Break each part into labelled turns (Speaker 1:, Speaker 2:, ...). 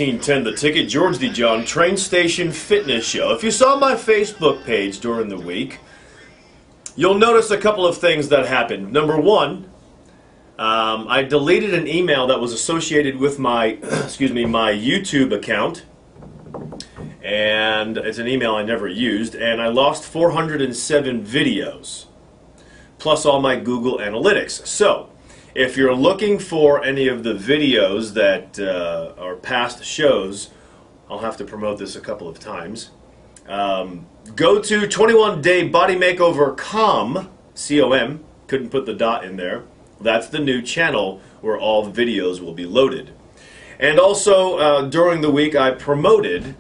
Speaker 1: 1310 The Ticket, George DeJohn, Train Station Fitness Show. If you saw my Facebook page during the week, you'll notice a couple of things that happened. Number one, I deleted an email that was associated with my, my YouTube account. And it's an email I never used, and I lost 407 videos, plus all my Google Analytics. So, if you're looking for any of the videos that are past shows, I'll have to promote this a couple of times. Go to 21daybodymakeover.com, C-O-M, couldn't put the dot in there. That's the new channel where all the videos will be loaded. And also, during the week, I promoted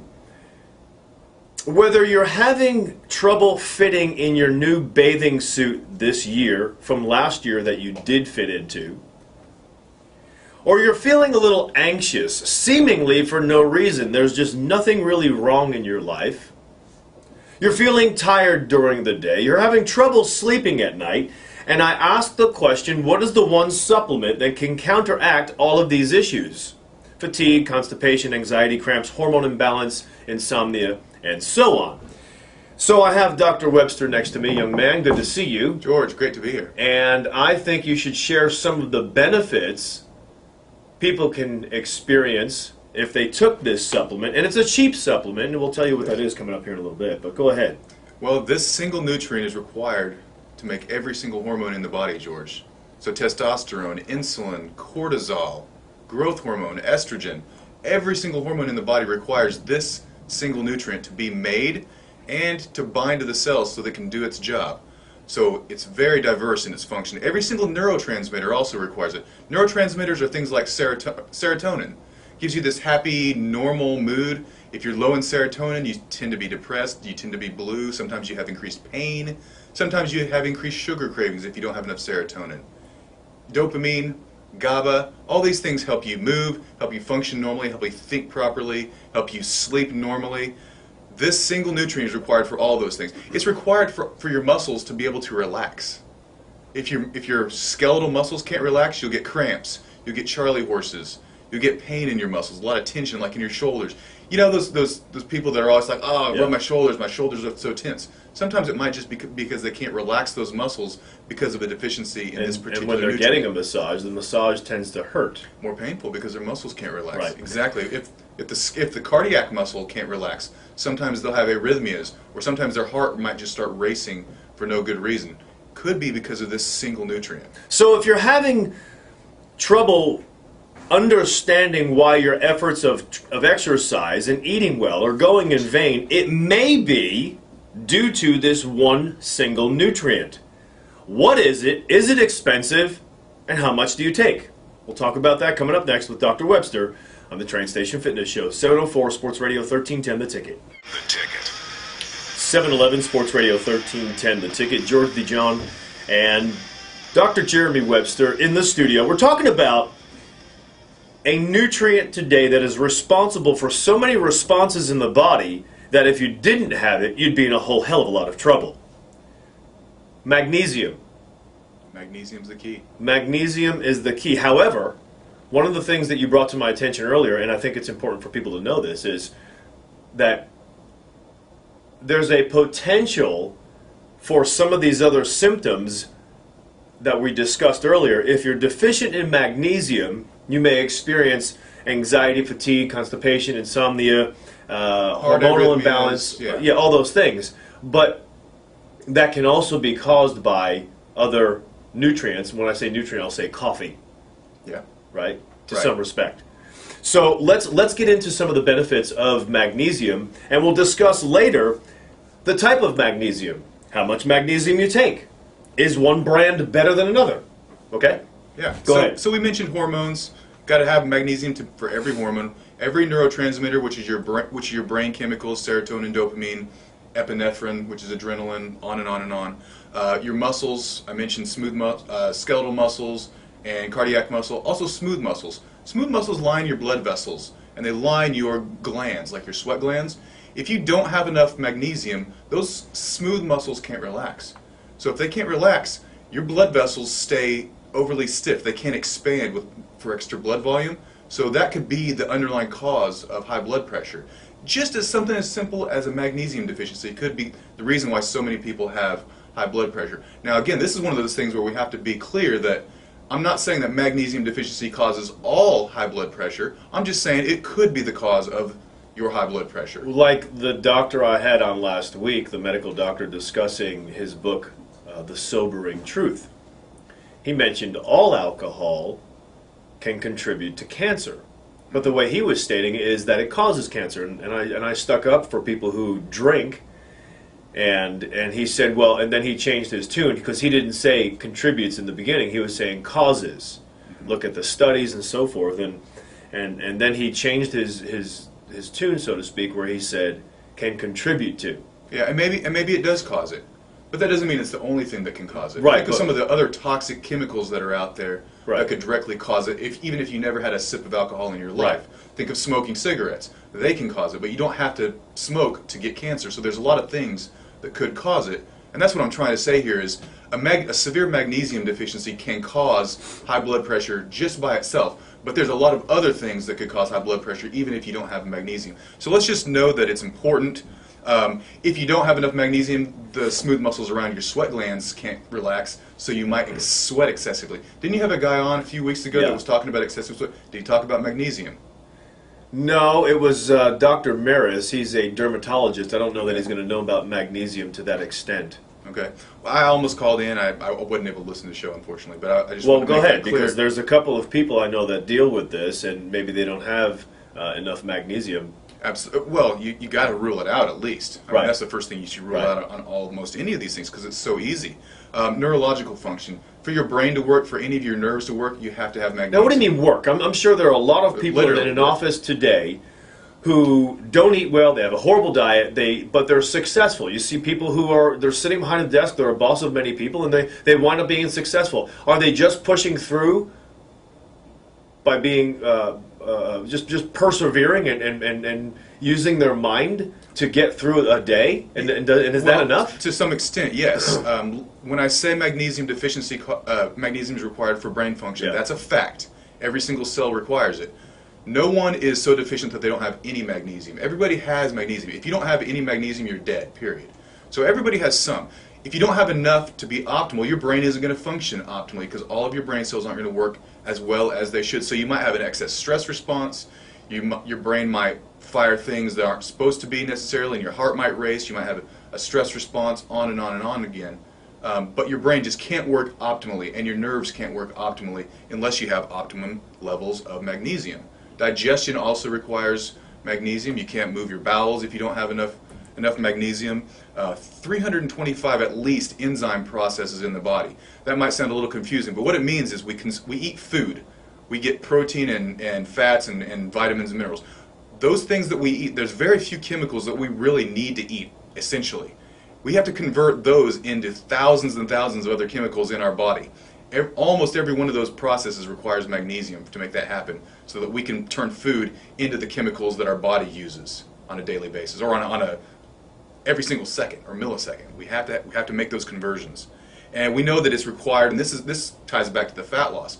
Speaker 1: whether you're having trouble fitting in your new bathing suit this year from last year that you did fit into, or you're feeling a little anxious, seemingly for no reason, there's just nothing really wrong in your life, you're feeling tired during the day, you're having trouble sleeping at night, and I asked the question, what is the one supplement that can counteract all of these issues? Fatigue, constipation, anxiety, cramps, hormone imbalance, insomnia, and so on. So I have Dr. Webster next to me. Young man, good to see you.
Speaker 2: George, great to be here.
Speaker 1: And I think you should share some of the benefits people can experience if they took this supplement. And it's a cheap supplement, and we'll tell you what that is coming up here in a little bit. But go ahead.
Speaker 2: Well, this single nutrient is required to make every single hormone in the body, George. So testosterone, insulin, cortisol, growth hormone, estrogen, every single hormone in the body requires this single nutrient to be made and to bind to the cells so that it can do its job. So it's very diverse in its function. Every single neurotransmitter also requires it. Neurotransmitters are things like serotonin. Gives you this happy, normal mood. If you're low in serotonin, you tend to be depressed, you tend to be blue, sometimes you have increased pain, sometimes you have increased sugar cravings if you don't have enough serotonin. Dopamine, GABA, all these things help you move, help you function normally, help you think properly, help you sleep normally. This single nutrient is required for all those things. It's required for your muscles to be able to relax. If your skeletal muscles can't relax, you'll get cramps, you'll get Charlie horses, you'll get pain in your muscles, a lot of tension like in your shoulders. You know those people that are always like, oh, I rub my shoulders are so tense. Sometimes it might just be because they can't relax those muscles because of a deficiency in this particular nutrient.
Speaker 1: And when they're getting a massage, the massage tends to hurt.
Speaker 2: More painful because their muscles can't relax.
Speaker 1: Right.
Speaker 2: Exactly. If the cardiac muscle can't relax, sometimes they'll have arrhythmias, or sometimes their heart might just start racing for no good reason. Could be because of this single nutrient.
Speaker 1: So if you're having trouble understanding why your efforts of exercise and eating well are going in vain, it may be due to this one single nutrient. What is it? Is it expensive? And how much do you take? We'll talk about that coming up next with Dr. Webster on the Train Station Fitness Show. 704 Sports Radio 1310 The Ticket.
Speaker 3: The Ticket.
Speaker 1: 711 Sports Radio 1310 The Ticket. George DeJohn and Dr. Jeremy Webster in the studio. We're talking about a nutrient today that is responsible for so many responses in the body that if you didn't have it, you'd be in a whole hell of a lot of trouble. Magnesium.
Speaker 2: Magnesium's the key.
Speaker 1: Magnesium is the key. However, one of the things that you brought to my attention earlier, and I think it's important for people to know this, is that there's a potential for some of these other symptoms that we discussed earlier. If you're deficient in magnesium, you may experience anxiety, fatigue, constipation, insomnia, hormonal imbalance, all those things. But that can also be caused by other nutrients. When I say nutrient, I'll say coffee.
Speaker 2: Yeah.
Speaker 1: Right? To some respect. So let's get into some of the benefits of magnesium, and we'll discuss later the type of magnesium, how much magnesium you take. Is one brand better than another? Okay?
Speaker 2: Yeah.
Speaker 1: Go ahead.
Speaker 2: So we mentioned hormones. Got to have magnesium for every hormone, every neurotransmitter, which is your brain chemicals, serotonin, dopamine, epinephrine, which is adrenaline, on and on and on. Your muscles, I mentioned skeletal muscles and cardiac muscle. Also smooth muscles. Smooth muscles line your blood vessels, and they line your glands, like your sweat glands. If you don't have enough magnesium, those smooth muscles can't relax. So if they can't relax, your blood vessels stay overly stiff. They can't expand for extra blood volume. So that could be the underlying cause of high blood pressure. Just as something as simple as a magnesium deficiency could be the reason why so many people have high blood pressure. Now again, this is one of those things where we have to be clear that I'm not saying that magnesium deficiency causes all high blood pressure. I'm just saying it could be the cause of your high blood pressure.
Speaker 1: Like the doctor I had on last week, the medical doctor discussing his book, The Sobering Truth. He mentioned all alcohol can contribute to cancer. But the way he was stating it is that it causes cancer. And I stuck up for people who drink. And he said, well, and then he changed his tune because he didn't say contributes in the beginning. He was saying causes. Look at the studies and so forth. And then he changed his tune, so to speak, where he said can contribute to.
Speaker 2: Yeah, and maybe it does cause it. But that doesn't mean it's the only thing that can cause it.
Speaker 1: Right.
Speaker 2: Think of some of the other toxic chemicals that are out there
Speaker 1: right.
Speaker 2: that could directly cause it, even if you never had a sip of alcohol in your life.
Speaker 1: Right.
Speaker 2: Think of smoking cigarettes. They can cause it, but you don't have to smoke to get cancer. So there's a lot of things that could cause it. And that's what I'm trying to say here is a severe magnesium deficiency can cause high blood pressure just by itself. But there's a lot of other things that could cause high blood pressure even if you don't have magnesium. So let's just know that it's important. If you don't have enough magnesium, the smooth muscles around your sweat glands can't relax, so you might sweat excessively. Didn't you have a guy on a few weeks ago that was talking about excessive sweat? Did he talk about magnesium?
Speaker 1: No, it was Dr. Maris. He's a dermatologist. I don't know that he's going to know about magnesium to that extent.
Speaker 2: Okay. Well, I almost called in. I wasn't able to listen to the show, unfortunately. But I just
Speaker 1: well,
Speaker 2: wanted to
Speaker 1: go
Speaker 2: make
Speaker 1: ahead,
Speaker 2: that clear.
Speaker 1: because there's a couple of people I know that deal with this, and maybe they don't have enough magnesium.
Speaker 2: Absolutely. Well, you got to rule it out at least. I mean,
Speaker 1: Right.
Speaker 2: that's the first thing you should rule
Speaker 1: Right.
Speaker 2: out on almost any of these things because it's so easy. Neurological function. For your brain to work, for any of your nerves to work, you have to have magnesium.
Speaker 1: Now, what do you mean work? I'm sure there are a lot of people in
Speaker 2: Literally
Speaker 1: an
Speaker 2: work.
Speaker 1: office today who don't eat well, they have a horrible diet, but they're successful. You see people they're sitting behind a desk, they're a boss of many people, and they wind up being successful. Are they just pushing through by being just persevering and using their mind to get through a day? And is that enough?
Speaker 2: To some extent, yes. When I say magnesium deficiency, magnesium is required for brain function.
Speaker 1: Yeah.
Speaker 2: That's a fact. Every single cell requires it. No one is so deficient that they don't have any magnesium. Everybody has magnesium. If you don't have any magnesium, you're dead, period. So everybody has some. If you don't have enough to be optimal, your brain isn't going to function optimally because all of your brain cells aren't going to work as well as they should. So you might have an excess stress response. Your brain might fire things that aren't supposed to be necessarily, and your heart might race. You might have a stress response, on and on and on again. But your brain just can't work optimally, and your nerves can't work optimally unless you have optimum levels of magnesium. Digestion also requires magnesium. You can't move your bowels if you don't have enough magnesium. 325 at least enzyme processes in the body. That might sound a little confusing, but what it means is we eat food. We get protein and fats and vitamins and minerals. Those things that we eat, there's very few chemicals that we really need to eat, essentially. We have to convert those into thousands and thousands of other chemicals in our body. Almost every one of those processes requires magnesium to make that happen so that we can turn food into the chemicals that our body uses on a daily basis or on a every single second or millisecond. We have to make those conversions. And we know that it's required, and this ties back to the fat loss.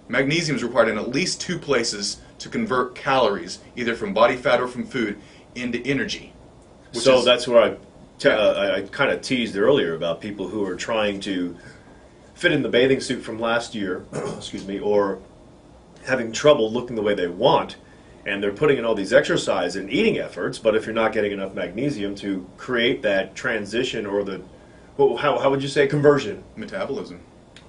Speaker 2: Magnesium is required in at least 2 places to convert calories, either from body fat or from food, into energy.
Speaker 1: So that's where I kind of teased earlier about people who are trying to fit in the bathing suit from last year, excuse me, or having trouble looking the way they want, and they're putting in all these exercise and eating efforts, but if you're not getting enough magnesium to create that transition or how would you say conversion?
Speaker 2: Metabolism.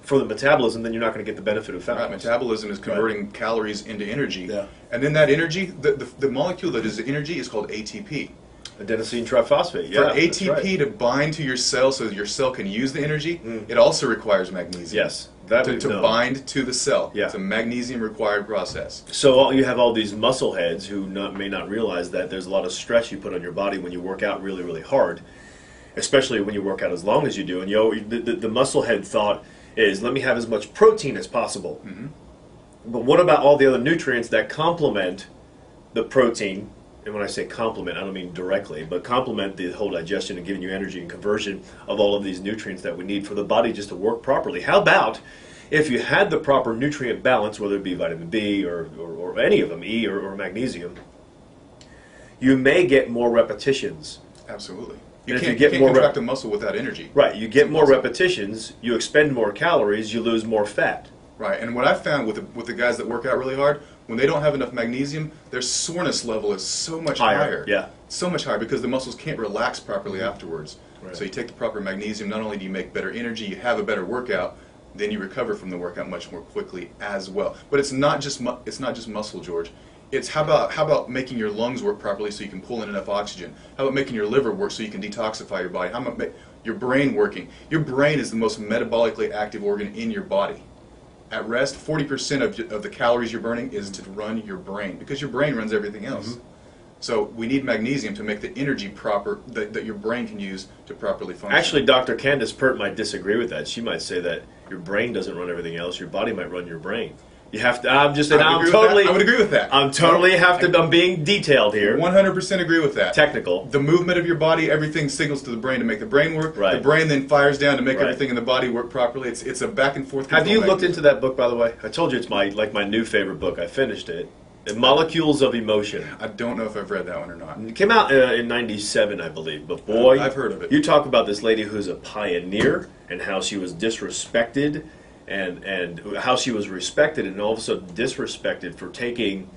Speaker 1: For the metabolism, then you're not going to get the benefit of fat
Speaker 2: Right,
Speaker 1: loss.
Speaker 2: metabolism is converting calories into energy.
Speaker 1: Yeah.
Speaker 2: And then that energy, the molecule that is the energy is called ATP.
Speaker 1: Adenosine triphosphate, yeah.
Speaker 2: For
Speaker 1: that's
Speaker 2: ATP
Speaker 1: right.
Speaker 2: to bind to your cell so that your cell can use the energy, it also requires magnesium.
Speaker 1: Yes, that we've
Speaker 2: to
Speaker 1: known.
Speaker 2: bind to the cell.
Speaker 1: Yeah.
Speaker 2: It's a magnesium required process.
Speaker 1: So you have all these muscle heads who may not realize that there's a lot of stress you put on your body when you work out really, really hard, especially when you work out as long as you do. And the muscle head thought is, let me have as much protein as possible.
Speaker 2: Mm-hmm.
Speaker 1: But what about all the other nutrients that complement the protein? And when I say complement, I don't mean directly, but complement the whole digestion and giving you energy and conversion of all of these nutrients that we need for the body just to work properly. How about if you had the proper nutrient balance, whether it be vitamin B or any of them, E or magnesium, you may get more repetitions.
Speaker 2: Absolutely.
Speaker 1: And
Speaker 2: You can't contract a muscle without energy.
Speaker 1: Right. You get more repetitions, you expend more calories, you lose more fat.
Speaker 2: Right. And what I found with the guys that work out really hard, when they don't have enough magnesium, their soreness level is so much higher.
Speaker 1: Yeah.
Speaker 2: So much higher because the muscles can't relax properly afterwards.
Speaker 1: Right.
Speaker 2: So you take the proper magnesium, not only do you make better energy, you have a better workout, then you recover from the workout much more quickly as well. But it's not just muscle, George. It's how about making your lungs work properly so you can pull in enough oxygen? How about making your liver work so you can detoxify your body? How about your brain working? Your brain is the most metabolically active organ in your body. At rest, 40% of the calories you're burning is to run your brain because your brain runs everything else. Mm-hmm. So we need magnesium to make the energy proper that your brain can use to properly function.
Speaker 1: Actually, Dr. Candace Pert might disagree with that. She might say that your brain doesn't run everything else. Your body might run your brain. You have to. I would agree with that. I'm being detailed here.
Speaker 2: 100% agree with that.
Speaker 1: Technical.
Speaker 2: The movement of your body, everything signals to the brain to make the brain work.
Speaker 1: Right.
Speaker 2: The brain then fires down to make everything in the body work properly. It's a back and forth.
Speaker 1: Have you looked into that book, by the way? I told you it's my new favorite book. I finished it. Molecules of Emotion.
Speaker 2: I don't know if I've read that one or not.
Speaker 1: It came out in '97, I believe. But boy,
Speaker 2: I've heard of it.
Speaker 1: You talk about this lady who's a pioneer and how she was disrespected. And how she was respected and also disrespected for taking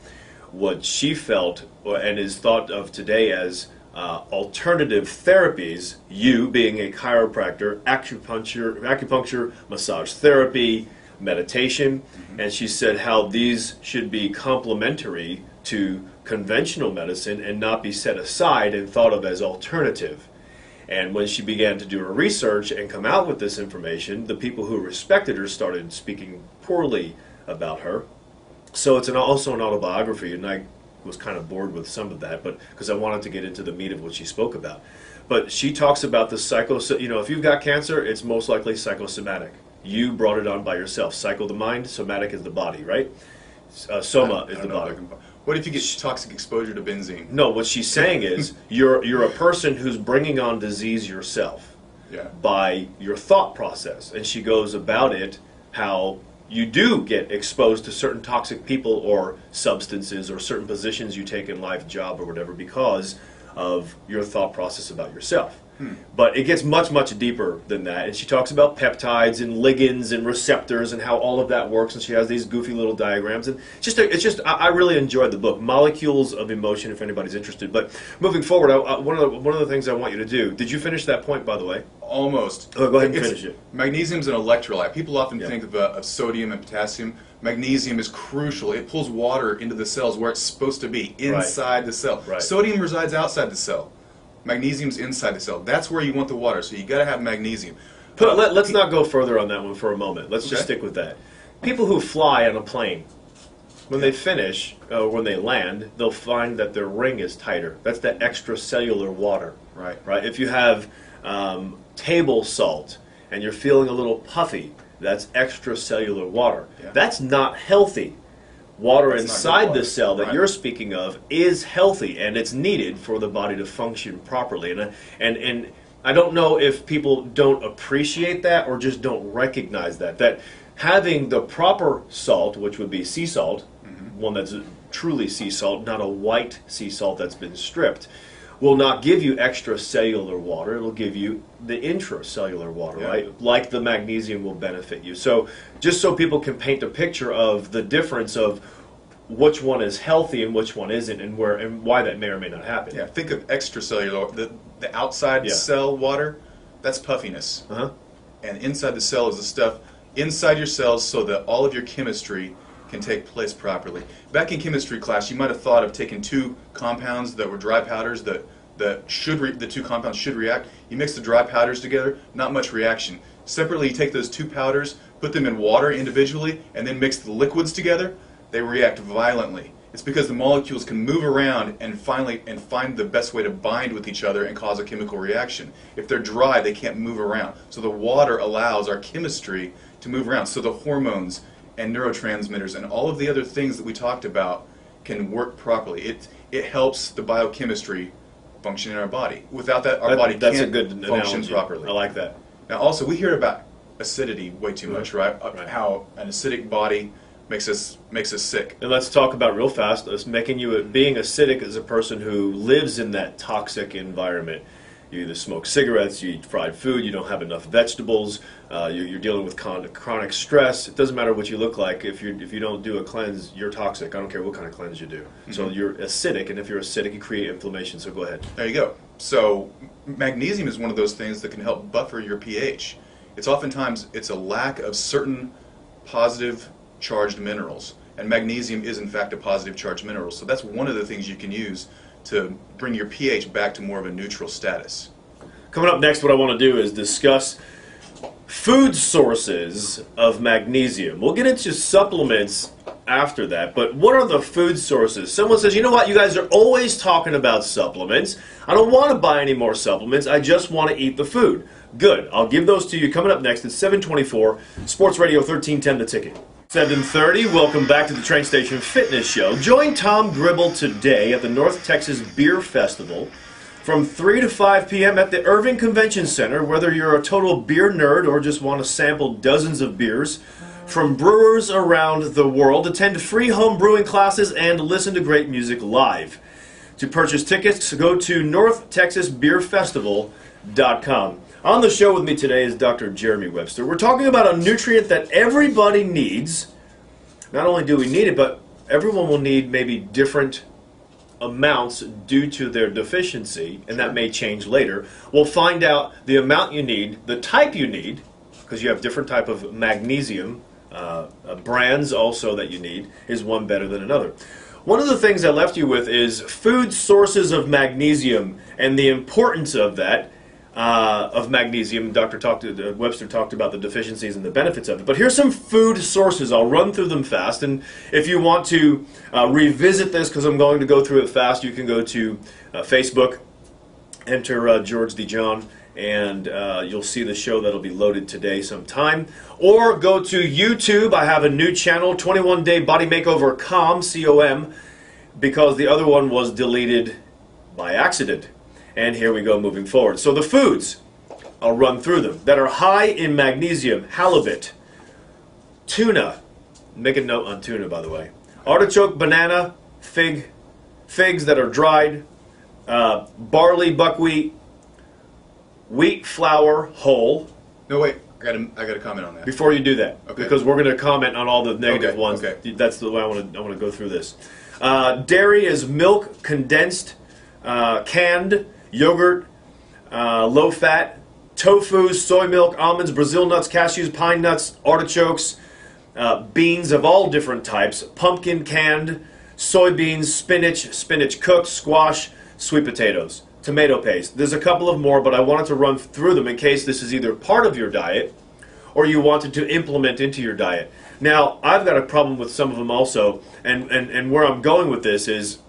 Speaker 1: what she felt and is thought of today as alternative therapies, you being a chiropractor, acupuncture, massage therapy, meditation, and she said how these should be complementary to conventional medicine and not be set aside and thought of as alternative. And when she began to do her research and come out with this information, the people who respected her started speaking poorly about her. So it's also an autobiography, and I was kind of bored with some of that, but because I wanted to get into the meat of what she spoke about. But she talks about the if you've got cancer, it's most likely psychosomatic. You brought it on by yourself. Psycho the mind, somatic is the body, right? Soma is the body.
Speaker 2: What if you get toxic exposure to benzene?
Speaker 1: No, what she's saying is you're a person who's bringing on disease yourself by your thought process. And she goes about it how you do get exposed to certain toxic people or substances or certain positions you take in life, job or whatever, because of your thought process about yourself. But it gets much, much deeper than that. And she talks about peptides and ligands and receptors and how all of that works. And she has these goofy little diagrams. And I really enjoyed the book, Molecules of Emotion, if anybody's interested. But moving forward, one of the things I want you to do, did you finish that point, by the way?
Speaker 2: Almost.
Speaker 1: Oh, go ahead and finish it.
Speaker 2: Magnesium's an electrolyte. People often think of sodium and potassium. Magnesium is crucial. It pulls water into the cells where it's supposed to be, inside the cell.
Speaker 1: Right.
Speaker 2: Sodium resides outside the cell. Magnesium's inside the cell. That's where you want the water, so you got to have magnesium.
Speaker 1: Let's not go further on that one for a moment. Let's just stick with that. People who fly on a plane, when they finish, when they land, they'll find that their ring is tighter. That's that extracellular water.
Speaker 2: Right.
Speaker 1: If you have table salt and you're feeling a little puffy, that's extracellular water. Yeah. That's not healthy. Water inside the cell that you're speaking of is healthy, and it's needed for the body to function properly. And I don't know if people don't appreciate that or just don't recognize that having the proper salt, which would be sea salt, one that's truly sea salt, not a white sea salt that's been stripped, will not give you extracellular water. It'll give you the intracellular water, right? Like the magnesium will benefit you. So just so people can paint a picture of the difference of which one is healthy and which one isn't, and why that may or may not happen.
Speaker 2: Yeah, think of extracellular, the outside cell water, that's puffiness. And inside the cell is the stuff inside your cells so that all of your chemistry can take place properly. Back in chemistry class, you might have thought of taking two compounds that were dry powders the two compounds should react. You mix the dry powders together, not much reaction. Separately, you take those two powders, put them in water individually, and then mix the liquids together. They react violently. It's because the molecules can move around and find the best way to bind with each other and cause a chemical reaction. If they're dry, they can't move around. So the water allows our chemistry to move around. So the hormones and neurotransmitters and all of the other things that we talked about can work properly. It helps the biochemistry function in our body. Without that, our body can't function properly.
Speaker 1: I like that.
Speaker 2: Now also, we hear about acidity way too much, right? How an acidic body makes us sick.
Speaker 1: And let's talk about real fast. Being acidic as a person who lives in that toxic environment. You either smoke cigarettes, you eat fried food, you don't have enough vegetables, you're dealing with chronic stress. It doesn't matter what you look like. If you don't do a cleanse, you're toxic. I don't care what kind of cleanse you do. Mm-hmm. So you're acidic, and if you're acidic, you create inflammation. So go ahead.
Speaker 2: There you go. So magnesium is one of those things that can help buffer your pH. It's oftentimes a lack of certain positive charged minerals, and magnesium is in fact a positive charged mineral. So that's one of the things you can use to bring your pH back to more of a neutral status.
Speaker 1: Coming up next, what I want to do is discuss food sources of magnesium. We'll get into supplements after that, but what are the food sources? Someone says, you know what, you guys are always talking about supplements. I don't want to buy any more supplements. I just want to eat the food. Good. I'll give those to you coming up next at 7:24, Sports Radio 1310 The Ticket. 7:30, welcome back to the Train Station Fitness Show. Join Tom Gribble today at the North Texas Beer Festival from 3 to 5 p.m. at the Irving Convention Center. Whether you're a total beer nerd or just want to sample dozens of beers from brewers around the world, attend free home brewing classes and listen to great music live. To purchase tickets, go to northtexasbeerfestival.com. On the show with me today is Dr. Jeremy Webster. We're talking about a nutrient that everybody needs. Not only do we need it, but everyone will need maybe different amounts due to their deficiency, and that may change later. We'll find out the amount you need, the type you need, because you have different type of magnesium brands also that you need. Is one better than another? One of the things I left you with is food sources of magnesium and the importance of that. Of magnesium. Webster talked about the deficiencies and the benefits of it. But here's some food sources. I'll run through them fast. And if you want to revisit this, because I'm going to go through it fast, you can go to Facebook, enter George DeJohn, and you'll see the show that'll be loaded today sometime. Or go to YouTube. I have a new channel, 21 Day Body Makeover COM, C-O-M, because the other one was deleted by accident. And here we go moving forward. So the foods, I'll run through them, that are high in magnesium: halibut, tuna, make a note on tuna by the way, artichoke, banana, figs that are dried, barley, buckwheat, wheat flour, whole.
Speaker 2: No, wait, I got a comment on that.
Speaker 1: Before you do that,
Speaker 2: okay,
Speaker 1: because we're going to comment on all the negative ones.
Speaker 2: Okay.
Speaker 1: That's the way I want to go through this. Dairy is milk, condensed, canned, yogurt, low fat, tofu, soy milk, almonds, Brazil nuts, cashews, pine nuts, artichokes, beans of all different types, pumpkin canned, soybeans, spinach cooked, squash, sweet potatoes, tomato paste. There's a couple of more, but I wanted to run through them in case this is either part of your diet or you wanted to implement into your diet. Now, I've got a problem with some of them also, and where I'm going with this is,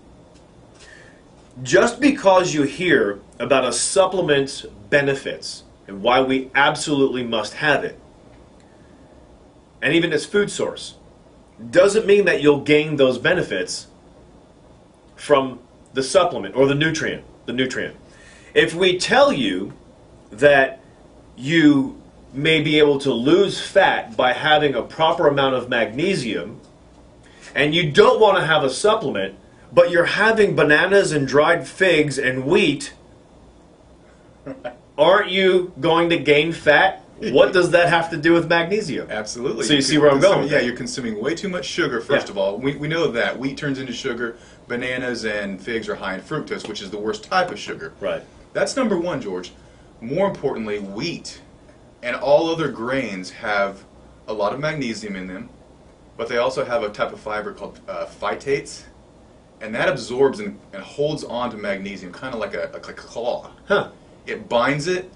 Speaker 1: just because you hear about a supplement's benefits and why we absolutely must have it, and even its food source, doesn't mean that you'll gain those benefits from the supplement or the nutrient. If we tell you that you may be able to lose fat by having a proper amount of magnesium, and you don't want to have a supplement, but you're having bananas and dried figs and wheat, aren't you going to gain fat? What does that have to do with magnesium?
Speaker 2: Absolutely.
Speaker 1: So you see where I'm going?
Speaker 2: Yeah, you're consuming way too much sugar, first of all. We know that. Wheat turns into sugar. Bananas and figs are high in fructose, which is the worst type of sugar.
Speaker 1: Right.
Speaker 2: That's number one, George. More importantly, wheat and all other grains have a lot of magnesium in them, but they also have a type of fiber called phytates. And that absorbs and holds on to magnesium, kind of like a claw.
Speaker 1: Huh.
Speaker 2: It binds it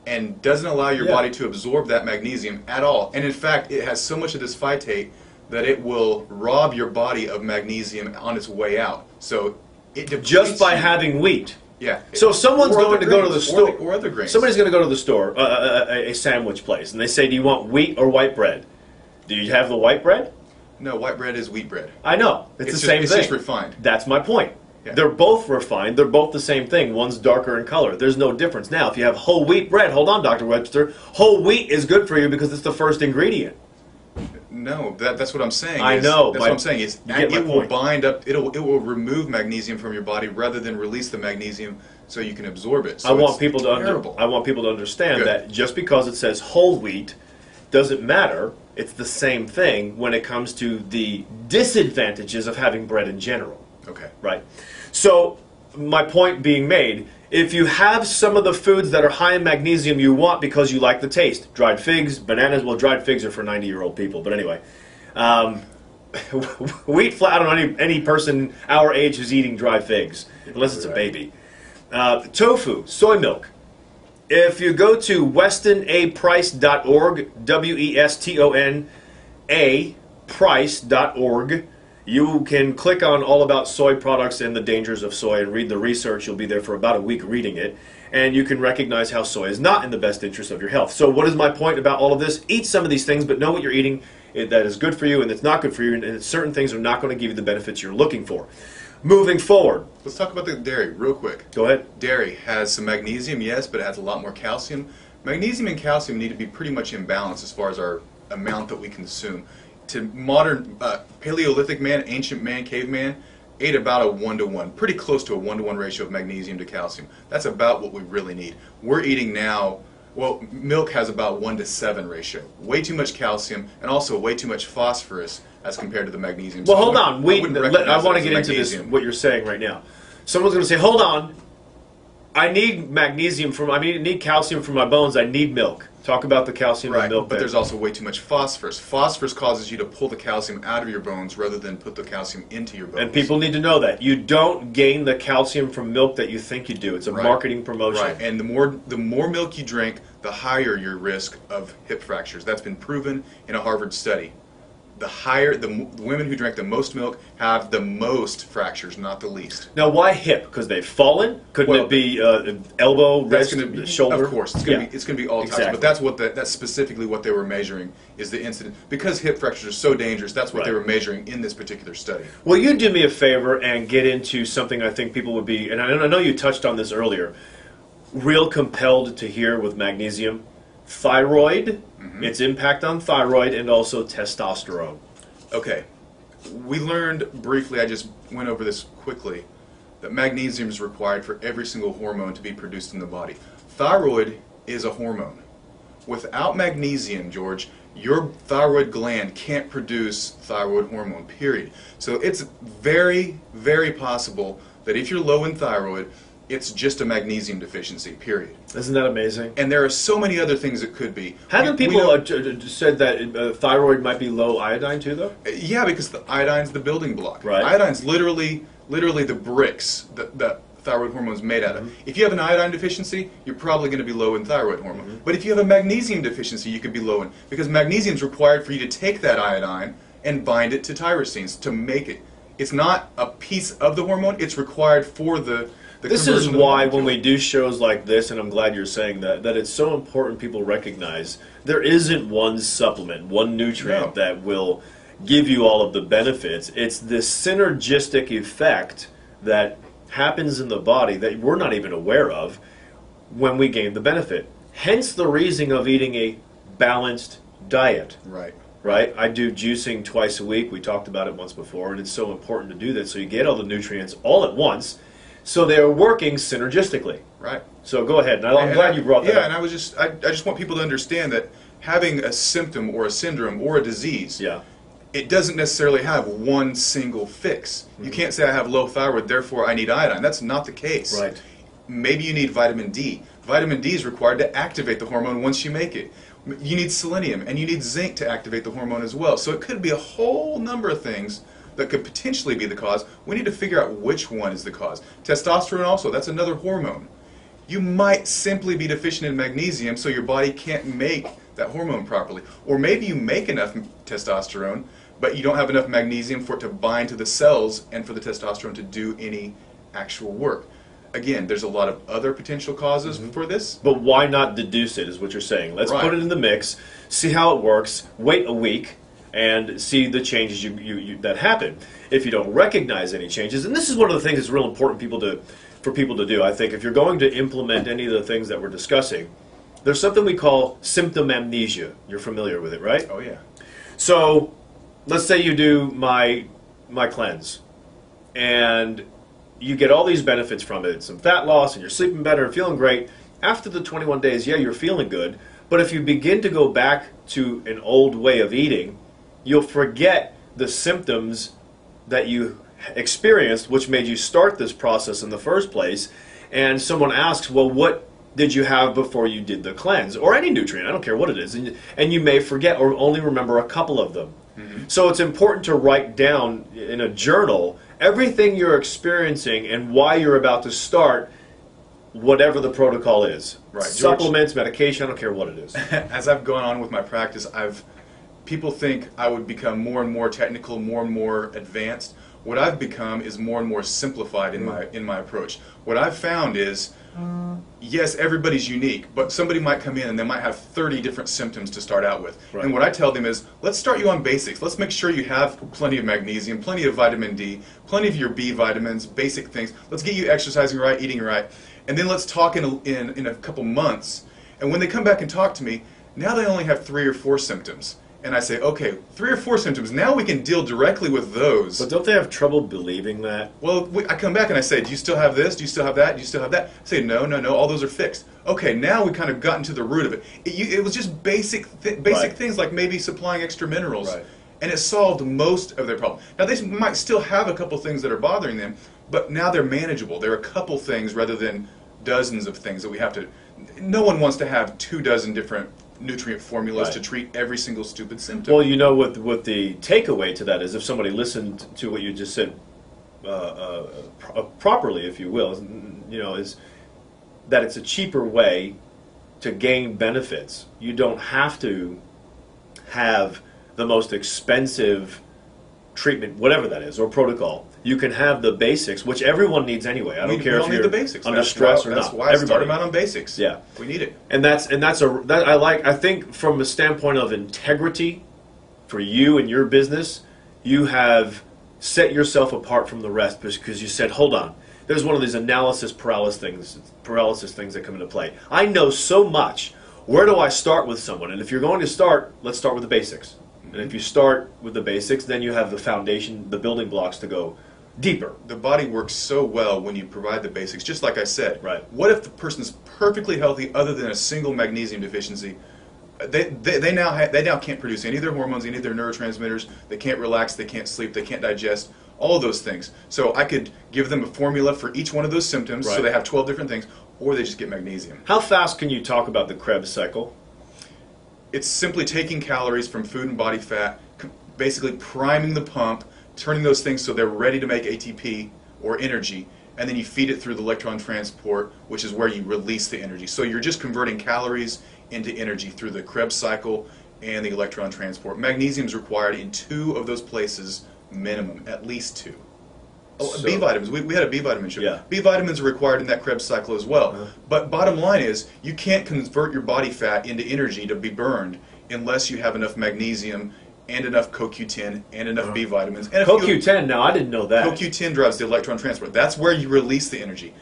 Speaker 2: and doesn't allow your body to absorb that magnesium at all. And in fact, it has so much of this phytate that it will rob your body of magnesium on its way out. So it depletes
Speaker 1: just by having wheat.
Speaker 2: Yeah.
Speaker 1: So someone's going to go to the store.
Speaker 2: Or other grains.
Speaker 1: Somebody's going to go to the store, a sandwich place, and they say, do you want wheat or white bread? Do you have the white bread?
Speaker 2: No, white bread is wheat bread.
Speaker 1: I know. It's the same thing.
Speaker 2: It's just refined.
Speaker 1: That's my point.
Speaker 2: Yeah.
Speaker 1: They're both refined. They're both the same thing. One's darker in color. There's no difference. Now, if you have whole wheat bread, hold on, Dr. Webster, whole wheat is good for you because it's the first ingredient.
Speaker 2: No, that's what I'm saying.
Speaker 1: I know.
Speaker 2: That's what I'm saying. Is
Speaker 1: You get my
Speaker 2: it will
Speaker 1: point.
Speaker 2: bind up. It will remove magnesium from your body rather than release the magnesium so you can absorb it. So
Speaker 1: I want people to
Speaker 2: terrible.
Speaker 1: understand
Speaker 2: Good.
Speaker 1: that just because it says whole wheat doesn't matter. It's the same thing when it comes to the disadvantages of having bread in general.
Speaker 2: Okay.
Speaker 1: Right. So my point being made, if you have some of the foods that are high in magnesium you want because you like the taste, dried figs, bananas, well, dried figs are for 90-year-old people, but anyway. Wheat flour, I don't know any person our age who's eating dried figs, unless it's a baby. Tofu, soy milk. If you go to westonaprice.org, WESTONA price.org, you can click on all about soy products and the dangers of soy and read the research. You'll be there for about a week reading it, and you can recognize how soy is not in the best interest of your health. So what is my point about all of this? Eat some of these things, but know what you're eating that is good for you and that's not good for you, and certain things are not going to give you the benefits you're looking for. Moving forward.
Speaker 2: Let's talk about the dairy real quick.
Speaker 1: Go ahead.
Speaker 2: Dairy has some magnesium, yes, but it has a lot more calcium. Magnesium and calcium need to be pretty much in balance as far as our amount that we consume. To modern Paleolithic man, ancient man, caveman, ate about a 1-to-1, pretty close to a 1-to-1 ratio of magnesium to calcium. That's about what we really need. We're eating now, well, milk has about 1-to-7 ratio. Way too much calcium and also way too much phosphorus as compared to the magnesium.
Speaker 1: Well,
Speaker 2: So
Speaker 1: hold on.
Speaker 2: I
Speaker 1: want to get into this,
Speaker 2: magnesium.
Speaker 1: what you're saying right now. Someone's going to say, hold on. I need magnesium I need calcium for my bones. I need milk. Talk about the calcium in
Speaker 2: Right,
Speaker 1: milk.
Speaker 2: but
Speaker 1: there.
Speaker 2: there's also way too much phosphorus. Phosphorus causes you to pull the calcium out of your bones rather than put the calcium into your bones.
Speaker 1: And people need to know that. You don't gain the calcium from milk that you think you do. It's a marketing promotion.
Speaker 2: Right, and the more milk you drink, the higher your risk of hip fractures. That's been proven in a Harvard study. The women who drink the most milk have the most fractures, not the least.
Speaker 1: Now, why hip? Because they've fallen? Couldn't it be elbow,
Speaker 2: That's
Speaker 1: wrist,
Speaker 2: going to be
Speaker 1: shoulder?
Speaker 2: Of course, it's going to be all types.
Speaker 1: Exactly.
Speaker 2: But that's specifically what they were measuring is the incident because hip fractures are so dangerous. That's what they were measuring in this particular study.
Speaker 1: Will you do me a favor and get into something I think people would be, and I know you touched on this earlier, real compelled to hear with magnesium? Thyroid, its impact on thyroid, and also testosterone.
Speaker 2: Okay, we learned briefly, I just went over this quickly, that magnesium is required for every single hormone to be produced in the body. Thyroid is a hormone. Without magnesium, George, your thyroid gland can't produce thyroid hormone, period. So it's very, very possible that if you're low in thyroid, it's just a magnesium deficiency, period.
Speaker 1: Isn't that amazing?
Speaker 2: And there are so many other things it could be.
Speaker 1: Haven't people said that thyroid might be low iodine too, though?
Speaker 2: Yeah, because the iodine's the building block.
Speaker 1: Right.
Speaker 2: Iodine's literally the bricks that thyroid hormone's made out of. If you have an iodine deficiency, you're probably going to be low in thyroid hormone. But if you have a magnesium deficiency, you could be low in, because magnesium is required for you to take that iodine and bind it to tyrosines to make it. It's not a piece of the hormone, it's required for the
Speaker 1: This is why when we do shows like this, and I'm glad you're saying that it's so important people recognize there isn't one supplement, one nutrient that will give you all of the benefits. It's this synergistic effect that happens in the body that we're not even aware of when we gain the benefit. Hence the reason of eating a balanced diet.
Speaker 2: Right.
Speaker 1: Right? I do juicing twice a week. We talked about it once before, and it's so important to do that so you get all the nutrients all at once. So they're working synergistically.
Speaker 2: Right.
Speaker 1: So go ahead. I'm glad you brought that up.
Speaker 2: Yeah, and I just want people to understand that having a symptom or a syndrome or a disease, it doesn't necessarily have one single fix. You can't say I have low thyroid, therefore I need iodine. That's not the case.
Speaker 1: Right.
Speaker 2: Maybe you need vitamin D. Vitamin D is required to activate the hormone once you make it. You need selenium and you need zinc to activate the hormone as well. So it could be a whole number of things that could potentially be the cause. We need to figure out which one is the cause. Testosterone also, that's another hormone. You might simply be deficient in magnesium so your body can't make that hormone properly. Or maybe you make enough testosterone, but you don't have enough magnesium for it to bind to the cells and for the testosterone to do any actual work. Again, there's a lot of other potential causes for this.
Speaker 1: But why not deduce it, is what you're saying. Let's put it in the mix, see how it works, wait a week, and see the changes that happen. If you don't recognize any changes, and this is one of the things that's real important for people to do, I think, if you're going to implement any of the things that we're discussing, there's something we call symptom amnesia. You're familiar with it, right?
Speaker 2: Oh, yeah.
Speaker 1: So let's say you do my cleanse, and you get all these benefits from it, some fat loss, and you're sleeping better and feeling great. After the 21 days, yeah, you're feeling good, but if you begin to go back to an old way of eating, you'll forget the symptoms that you experienced, which made you start this process in the first place. And someone asks, well, what did you have before you did the cleanse? Or any nutrient, I don't care what it is. And you may forget or only remember a couple of them. Mm-hmm. So it's important to write down in a journal everything you're experiencing and why you're about to start whatever the protocol is.
Speaker 2: Right.
Speaker 1: Supplements, medication, I don't care what it is.
Speaker 2: As I've gone on with my practice, people think I would become more and more technical, more and more advanced. What I've become is more and more simplified in my approach. What I've found is, yes, everybody's unique, but somebody might come in and they might have 30 different symptoms to start out with. Right. And what I tell them is, let's start you on basics. Let's make sure you have plenty of magnesium, plenty of vitamin D, plenty of your B vitamins, basic things. Let's get you exercising right, eating right, and then let's talk in a couple months. And when they come back and talk to me, now they only have 3 or 4 symptoms. And I say, okay, 3 or 4 symptoms, now we can deal directly with those.
Speaker 1: But don't they have trouble believing that?
Speaker 2: Well, I come back and I say, do you still have this? Do you still have that? Do you still have that? I say, no, all those are fixed. Okay, now we kind of gotten to the root of it. It was just basic things like maybe supplying extra minerals. Right. And it solved most of their problem. Now, they might still have a couple things that are bothering them, but now they're manageable. There are a couple things rather than dozens of things that we have to... No one wants to have 24 different nutrient formulas to treat every single stupid symptom.
Speaker 1: Well, you know what the takeaway to that is, if somebody listened to what you just said properly, if you will, is that it's a cheaper way to gain benefits. You don't have to have the most expensive treatment, whatever that is, or protocol. You can have the basics, which everyone needs anyway. I don't care if you're
Speaker 2: the basics.
Speaker 1: under stress or not.
Speaker 2: That's why I start them out on basics.
Speaker 1: Yeah,
Speaker 2: we need it.
Speaker 1: And I think from a standpoint of integrity for you and your business, you have set yourself apart from the rest because you said, hold on, there's one of these analysis paralysis things that come into play. I know so much. Where do I start with someone? And if you're going to start, let's start with the basics. And if you start with the basics, then you have the foundation, the building blocks to go deeper.
Speaker 2: The body works so well when you provide the basics. Just like I said,
Speaker 1: right.
Speaker 2: What if the person's perfectly healthy other than a single magnesium deficiency? They now can't produce any of their hormones, any of their neurotransmitters. They can't relax, they can't sleep, they can't digest, all of those things. So I could give them a formula for each one of those symptoms, so they have 12 different things, or they just get magnesium.
Speaker 1: How fast can you talk about the Krebs cycle?
Speaker 2: It's simply taking calories from food and body fat, basically priming the pump, turning those things so they're ready to make ATP or energy, and then you feed it through the electron transport, which is where you release the energy. So you're just converting calories into energy through the Krebs cycle and the electron transport. Magnesium is required in 2 of those places minimum, at least 2. So, B vitamins. We had a B vitamin show.
Speaker 1: Yeah.
Speaker 2: B vitamins are required in that Krebs cycle as well. But bottom line is, you can't convert your body fat into energy to be burned unless you have enough magnesium and enough CoQ10 and enough B vitamins. And
Speaker 1: CoQ10, now I didn't know that.
Speaker 2: CoQ10 drives the electron transport. That's where you release the energy.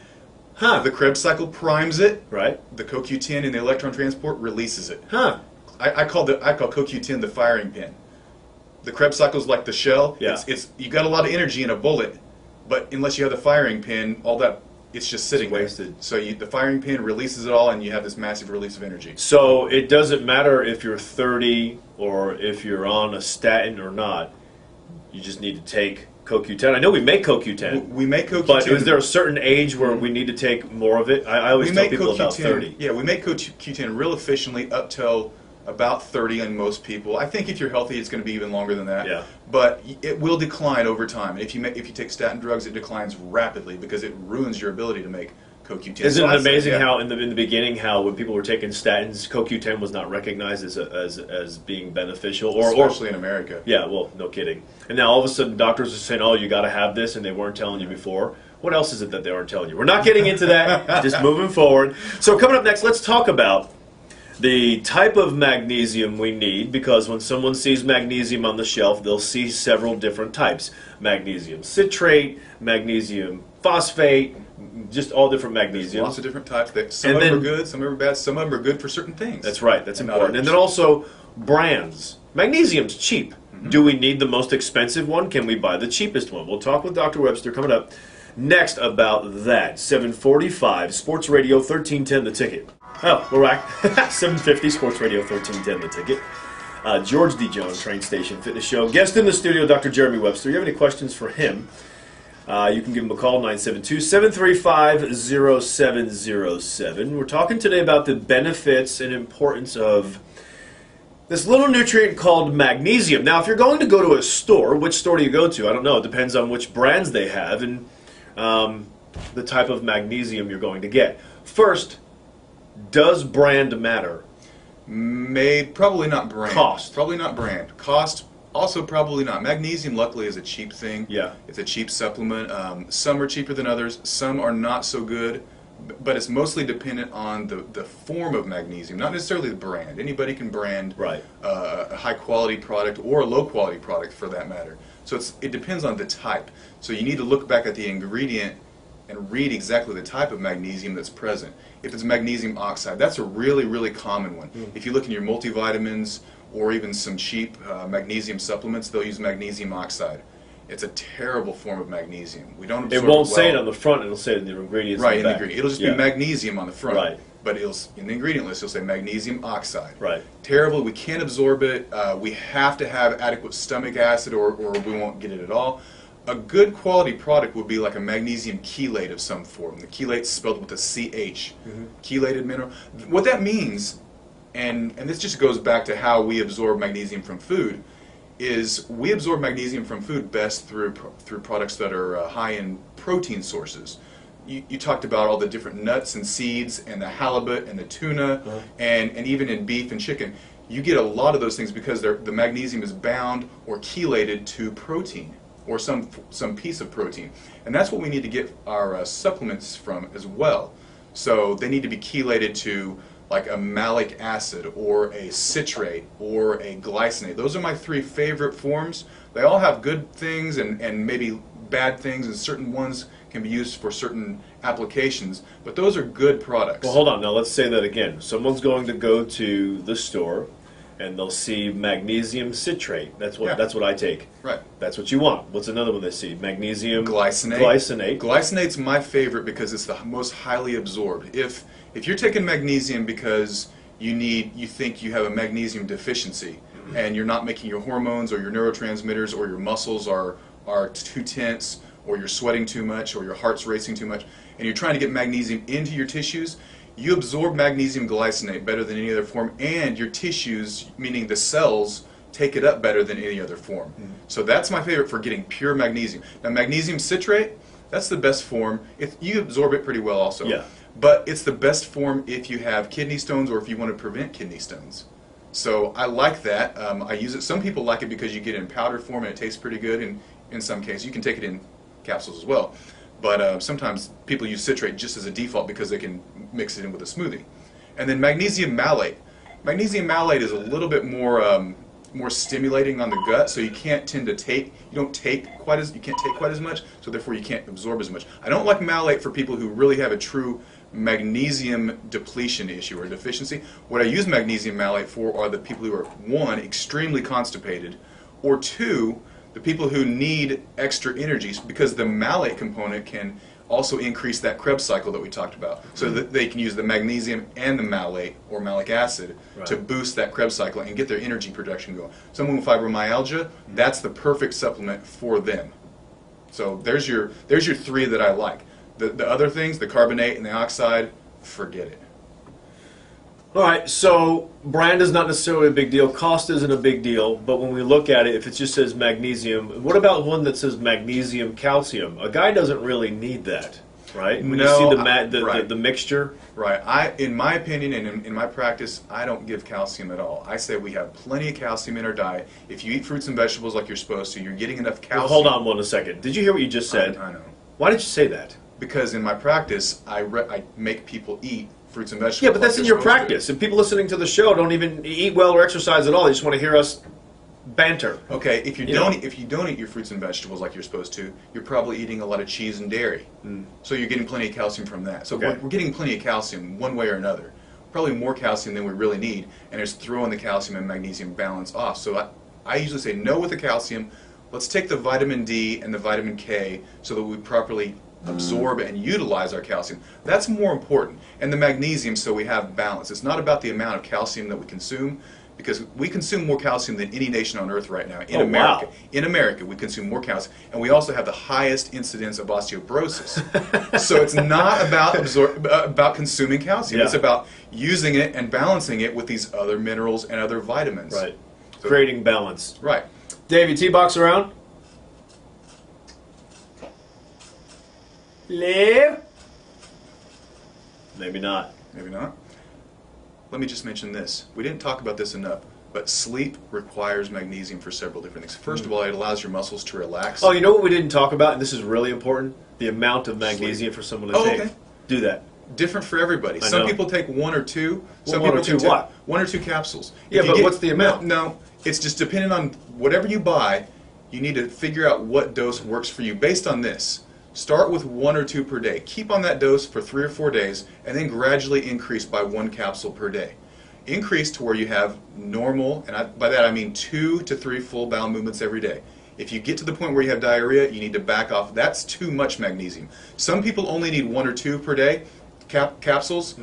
Speaker 2: The Krebs cycle primes it.
Speaker 1: Right.
Speaker 2: The CoQ10 in the electron transport releases it.
Speaker 1: I
Speaker 2: call CoQ10 the firing pin. The Krebs cycle is like the shell.
Speaker 1: Yeah.
Speaker 2: You got a lot of energy in a bullet, but unless you have the firing pin, all that, it's just sitting there.
Speaker 1: Wasted.
Speaker 2: So the firing pin releases it all, and you have this massive release of energy.
Speaker 1: So it doesn't matter if you're 30 or if you're on a statin or not. You just need to take CoQ10. I know we make CoQ10.
Speaker 2: We make CoQ10.
Speaker 1: But is there a certain age where we need to take more of it? I always tell people about 30.
Speaker 2: Yeah, we make CoQ10 real efficiently up till about 30 on most people. I think if you're healthy, it's going to be even longer than that.
Speaker 1: Yeah.
Speaker 2: But it will decline over time. If you take statin drugs, it declines rapidly because it ruins your ability to make CoQ10.
Speaker 1: Isn't it amazing how in the beginning, how when people were taking statins, CoQ10 was not recognized as being beneficial,
Speaker 2: especially in America.
Speaker 1: Yeah, well, no kidding. And now all of a sudden, doctors are saying, "Oh, you got to have this," and they weren't telling you before. What else is it that they aren't telling you? We're not getting into that. Just moving forward. So coming up next, let's talk about the type of magnesium we need, because when someone sees magnesium on the shelf, they'll see several different types. Magnesium citrate, magnesium phosphate, just all different magnesiums.
Speaker 2: Lots of different types. Some of them are good, some of them are bad, some of them are good for certain things.
Speaker 1: That's right, that's important. And then also brands. Magnesium's cheap. Do we need the most expensive one? Can we buy the cheapest one? We'll talk with Dr. Webster coming up next about that. 745 Sports Radio 1310 The Ticket. Oh, we're back. 750 Sports Radio 1310 The Ticket. George D. Jones, Train Station Fitness Show. Guest in the studio, Dr. Jeremy Webster. You have any questions for him? You can give him a call, 972-735-0707. We're talking today about the benefits and importance of this little nutrient called magnesium. Now, if you're going to go to a store, which store do you go to? I don't know. It depends on which brands they have and the type of magnesium you're going to get. First, does brand matter?
Speaker 2: Probably not brand.
Speaker 1: Cost.
Speaker 2: Probably not brand. Cost, also probably not. Magnesium, luckily, is a cheap thing.
Speaker 1: Yeah.
Speaker 2: It's a cheap supplement. Some are cheaper than others. Some are not so good. But it's mostly dependent on the form of magnesium, not necessarily the brand. Anybody can brand a high-quality product or a low-quality product for that matter. So it depends on the type. So you need to look back at the ingredient and read exactly the type of magnesium that's present. If it's magnesium oxide, that's a really, really common one. If you look in your multivitamins or even some cheap magnesium supplements, they'll use magnesium oxide. It's a terrible form of magnesium. We don't absorb
Speaker 1: it won't
Speaker 2: well.
Speaker 1: say it on the front, it'll say it in the ingredients.
Speaker 2: Right,
Speaker 1: in the back.
Speaker 2: ingredient. It'll just be magnesium on the front.
Speaker 1: Right.
Speaker 2: But in the ingredient list, it'll say magnesium oxide.
Speaker 1: Right.
Speaker 2: Terrible. We can't absorb it. We have to have adequate stomach acid or we won't get it at all. A good quality product would be like a magnesium chelate of some form. The chelate's spelled with a CH. Chelated mineral. What that means, and this just goes back to how we absorb magnesium from food, is we absorb magnesium from food best through products that are high in protein sources. You talked about all the different nuts and seeds and the halibut and the tuna and even in beef and chicken. You get a lot of those things because the magnesium is bound or chelated to protein or some piece of protein. And that's what we need to get our supplements from as well. So they need to be chelated to like a malic acid or a citrate or a glycinate. Those are my three favorite forms. They all have good things and maybe bad things, and certain ones can be used for certain applications, but those are good products.
Speaker 1: Well, hold on. Now let's say that again. Someone's going to go to the store and they'll see magnesium citrate. That's what I take.
Speaker 2: Right.
Speaker 1: That's what you want. What's another one they see? Magnesium
Speaker 2: glycinate. Glycinate's my favorite because it's the most highly absorbed. If you're taking magnesium because you think you have a magnesium deficiency and you're not making your hormones or your neurotransmitters or your muscles are too tense or you're sweating too much or your heart's racing too much and you're trying to get magnesium into your tissues, you absorb magnesium glycinate better than any other form, and your tissues, meaning the cells, take it up better than any other form. So that's my favorite for getting pure magnesium. Now magnesium citrate, that's the best form. You absorb it pretty well also.
Speaker 1: Yeah.
Speaker 2: But it's the best form if you have kidney stones or if you want to prevent kidney stones. So I like that. I use it. Some people like it because you get it in powder form and it tastes pretty good. And in some cases, you can take it in capsules as well. But sometimes people use citrate just as a default because they can mix it in with a smoothie. And then magnesium malate. Magnesium malate is a little bit more stimulating on the gut, so you can't take quite as much, so therefore you can't absorb as much. I don't like malate for people who really have a true magnesium depletion issue or deficiency. What I use magnesium malate for are the people who are, one, extremely constipated, or two, the people who need extra energy, because the malate component can also increase that Krebs cycle that we talked about. So that they can use the magnesium and the malate or malic acid to boost that Krebs cycle and get their energy production going. Someone with fibromyalgia, that's the perfect supplement for them. So there's your three that I like. The other things, the carbonate and the oxide, forget it.
Speaker 1: All right, so brand is not necessarily a big deal. Cost isn't a big deal, but when we look at it, if it just says magnesium, what about one that says magnesium calcium? A guy doesn't really need that, right? When you see the mixture.
Speaker 2: Right. In my opinion and in my practice, I don't give calcium at all. I say we have plenty of calcium in our diet. If you eat fruits and vegetables like you're supposed to, you're getting enough calcium.
Speaker 1: Well, hold on one second. Did you hear what you just said?
Speaker 2: I know.
Speaker 1: Why did you say that?
Speaker 2: because in my practice, I make people eat fruits and vegetables.
Speaker 1: Yeah, but that's
Speaker 2: like
Speaker 1: in
Speaker 2: they're
Speaker 1: your
Speaker 2: supposed to.
Speaker 1: practice. And people listening to the show don't even eat well or exercise at all. They just want to hear us banter.
Speaker 2: Okay, if you
Speaker 1: You
Speaker 2: don't
Speaker 1: know.
Speaker 2: if you don't eat your fruits and vegetables like you're supposed to, you're probably eating a lot of cheese and dairy. So you're getting plenty of calcium from that. So
Speaker 1: Okay.
Speaker 2: we're getting plenty of calcium one way or another. Probably more calcium than we really need, and it's throwing the calcium and magnesium balance off. So I usually say no with the calcium. Let's take the vitamin D and the vitamin K so that we properly absorb and utilize our calcium. That's more important. And the magnesium, so we have balance. It's not about the amount of calcium that we consume, because we consume more calcium than any nation on earth right now. In America,
Speaker 1: wow.
Speaker 2: in America, we consume more calcium, and we also have the highest incidence of osteoporosis. So it's not about about consuming calcium.
Speaker 1: Yeah.
Speaker 2: It's about using it and balancing it with these other minerals and other vitamins.
Speaker 1: Right.
Speaker 2: So-
Speaker 1: Creating balance.
Speaker 2: Right.
Speaker 1: Dave, you T-box around? Live? Maybe not.
Speaker 2: Maybe not. Let me just mention this. We didn't talk about this enough, but sleep requires magnesium for several different things. First of all, it allows your muscles to relax.
Speaker 1: Oh, you know what we didn't talk about, and this is really important? The amount of magnesium for someone to
Speaker 2: Oh,
Speaker 1: take.
Speaker 2: okay.
Speaker 1: Do that.
Speaker 2: Different for everybody.
Speaker 1: I
Speaker 2: Some
Speaker 1: know.
Speaker 2: people take one or two. Some
Speaker 1: one or
Speaker 2: people can
Speaker 1: two
Speaker 2: take
Speaker 1: what?
Speaker 2: 1 or 2 capsules.
Speaker 1: Yeah,
Speaker 2: If you
Speaker 1: but what's the amount?
Speaker 2: No, it's just depending on whatever you buy. You need to figure out what dose works for you based on this. Start with 1 or 2 per day. Keep on that dose for 3 or 4 days, and then gradually increase by 1 capsule per day. Increase to where you have normal, and by that I mean 2 to 3 full bowel movements every day. If you get to the point where you have diarrhea, you need to back off. That's too much magnesium. Some people only need 1 or 2 per day capsules.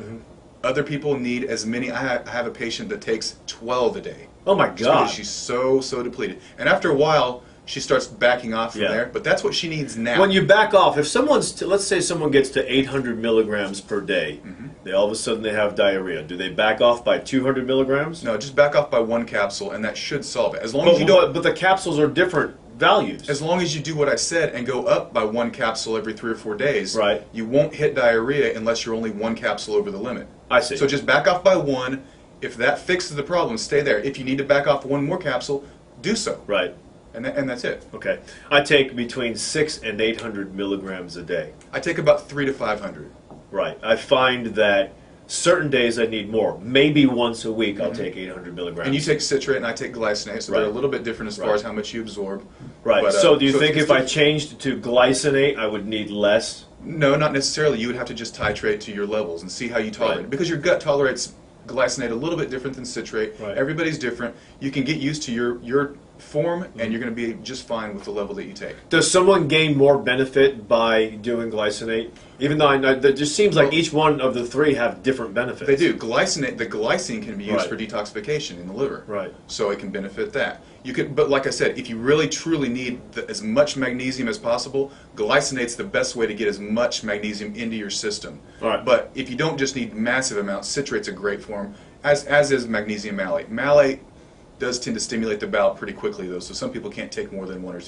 Speaker 2: Other people need as many. I have a patient that takes 12 a day.
Speaker 1: Oh my
Speaker 2: Just
Speaker 1: God.
Speaker 2: because she's so depleted. And after a while, she starts backing off from
Speaker 1: Yeah.
Speaker 2: there. But that's what she needs now.
Speaker 1: When you back off, if someone's, let's say someone gets to 800 milligrams per day, they all of a sudden they have diarrhea. Do they back off by 200 milligrams?
Speaker 2: No, just back off by 1 capsule, and that should solve it. As long
Speaker 1: But,
Speaker 2: as you don't.
Speaker 1: but the capsules are different values.
Speaker 2: As long as you do what I said and go up by 1 capsule every 3 or 4 days,
Speaker 1: Right.
Speaker 2: you won't hit diarrhea unless you're only 1 capsule over the limit.
Speaker 1: I see.
Speaker 2: So just back off by 1. If that fixes the problem, stay there. If you need to back off 1 more capsule, do so.
Speaker 1: Right.
Speaker 2: And that's it.
Speaker 1: Okay. I take between 600 and 800 milligrams a day.
Speaker 2: I take about 300 to 500.
Speaker 1: Right. I find that certain days I need more. Maybe once a week I'll take 800 milligrams.
Speaker 2: And you take citrate and I take glycinate, so
Speaker 1: Right.
Speaker 2: they're a little bit different as far
Speaker 1: Right.
Speaker 2: as how much you absorb.
Speaker 1: Right.
Speaker 2: But,
Speaker 1: so do you think
Speaker 2: it's
Speaker 1: if I
Speaker 2: just-
Speaker 1: changed to glycinate, I would need less?
Speaker 2: No, not necessarily. You would have to just titrate to your levels and see how you tolerate
Speaker 1: Right.
Speaker 2: it. Because your gut tolerates glycinate a little bit different than citrate.
Speaker 1: Right.
Speaker 2: Everybody's different. You can get used to your form, and you're going to be just fine with the level that you take.
Speaker 1: Does someone gain more benefit by doing glycinate? Even though I know that just seems like
Speaker 2: Well,
Speaker 1: each one of the three have different benefits.
Speaker 2: They do. Glycinate, the glycine can be used
Speaker 1: Right.
Speaker 2: for detoxification in the liver.
Speaker 1: Right.
Speaker 2: So it can benefit that. You could, but like I said, if you really truly need as much magnesium as possible, glycinate's the best way to get as much magnesium into your system.
Speaker 1: All right.
Speaker 2: But if you don't just need massive amounts, citrate's a great form, as is magnesium malate. Malate does tend to stimulate the bowel pretty quickly though, so some people can't take more than 1 or 2.